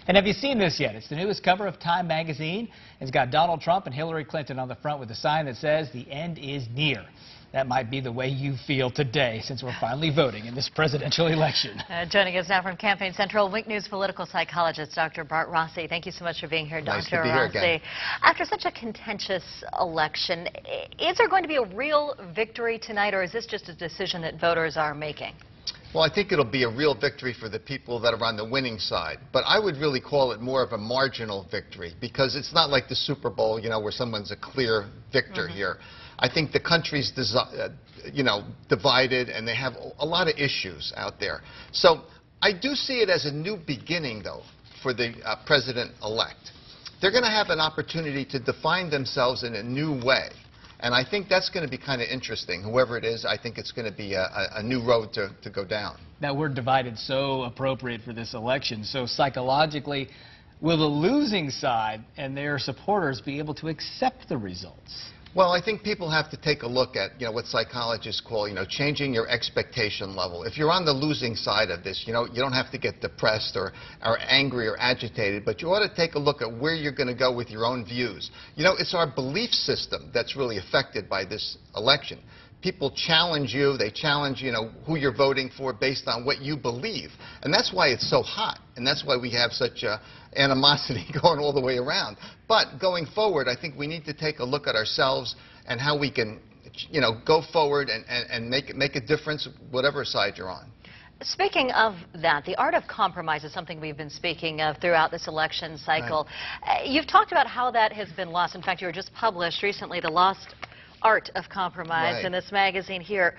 And have you seen this yet? It's the newest cover of Time magazine. It's got Donald Trump and Hillary Clinton on the front with a sign that says, "The end is near." That might be the way you feel today, since we're finally voting in this presidential election. Joining us now from Campaign Central, Wink News political psychologist Dr. Bart Rossi. Thank you so much for being here, Dr. Nice to be here again. After such a contentious election, is there going to be a real victory tonight, or is this just a decision that voters are making? Well, I think it'll be a real victory for the people that are on the winning side. But I would really call it more of a marginal victory, because it's not like the Super Bowl, you know, where someone's a clear victor here. I think the country's, divided, and they have a lot of issues out there. So I do see it as a new beginning, though, for the president-elect. They're going to have an opportunity to define themselves in a new way. And I think that's going to be kind of interesting. Whoever it is, I think it's going to be a new road to go down. That word divided, so appropriate for this election. So psychologically, will the losing side and their supporters be able to accept the results? Well, I think people have to take a look at, what psychologists call, changing your expectation level. If you're on the losing side of this, you don't have to get depressed or angry or agitated, but you ought to take a look at where you're going to go with your own views. It's our belief system that's really affected by this election. People challenge you, they challenge, who you're voting for based on what you believe. And that's why it's so hot, and that's why we have such animosity going all the way around. But going forward, I think we need to take a look at ourselves and how we can, go forward and make a difference, whatever side you're on. Speaking of that, the art of compromise is something we've been speaking of throughout this election cycle. Right. You've talked about how that has been lost. In fact, you were just published recently, The Lost Art of Compromise, in this magazine here.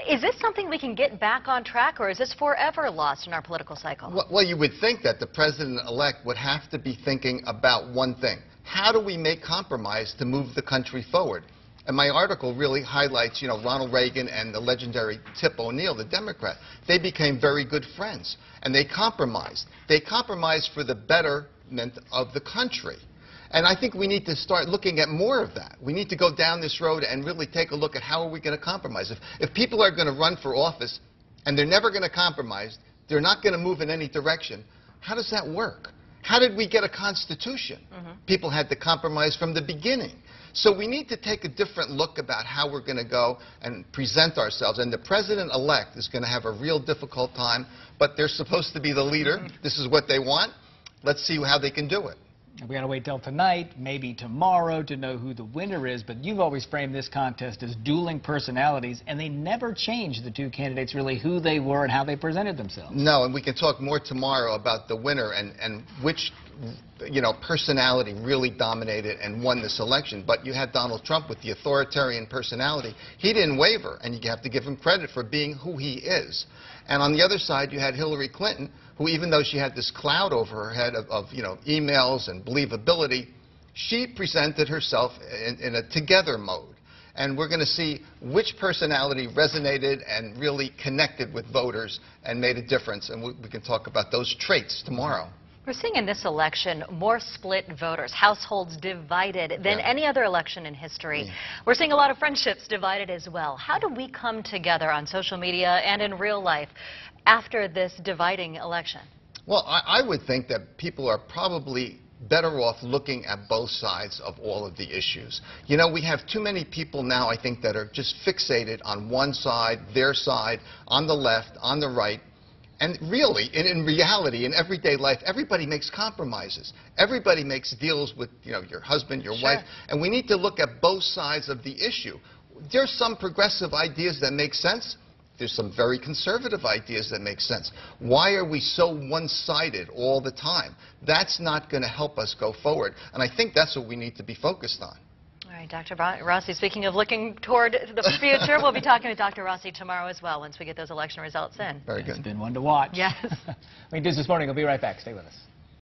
Is this something we can get back on track, or is this forever lost in our political cycle? Well, you would think that the president-elect would have to be thinking about one thing. How do we make compromise to move the country forward? And my article really highlights, Ronald Reagan and the legendary Tip O'Neill, the Democrat. They became very good friends, and they compromised. They compromised for the betterment of the country. And I think we need to start looking at more of that. We need to go down this road and really take a look at how are we going to compromise. If people are going to run for office and they're never going to compromise, they're not going to move in any direction, how does that work? How did we get a constitution? People had to compromise from the beginning. So we need to take a different look about how we're going to go and present ourselves. And the president-elect is going to have a real difficult time, but they're supposed to be the leader. This is what they want. Let's see how they can do it. We got to wait till tonight, maybe tomorrow, to know who the winner is. But you've always framed this contest as dueling personalities, and they never changed, the two candidates, really who they were and how they presented themselves. No, and we can talk more tomorrow about the winner and which personality really dominated and won this election. But you had Donald Trump with the authoritarian personality. He didn't waver, and you have to give him credit for being who he is. And on the other side, you had Hillary Clinton, who, even though she had this cloud over her head of emails and believability, she presented herself in a together mode. And we're going to see which personality resonated and really connected with voters and made a difference. And we can talk about those traits tomorrow. We're seeing in this election more split voters, households divided than any other election in history. We're seeing a lot of friendships divided as well. How do we come together on social media and in real life after this dividing election? Well, I would think that people are probably better off looking at both sides of all of the issues. We have too many people now, I think, that are just fixated on one side, their side, on the left, on the right. And really, in reality, in everyday life, everybody makes compromises. Everybody makes deals with, your husband, your wife. And we need to look at both sides of the issue. There's some progressive ideas that make sense. There's some very conservative ideas that make sense. Why are we so one-sided all the time? That's not going to help us go forward. And I think that's what we need to be focused on. All right, Dr. Rossi, speaking of looking toward the future, we'll be talking to Dr. Rossi tomorrow as well once we get those election results in. Very good. It's been one to watch. Yes. Wink News This Morning. We'll be right back. Stay with us.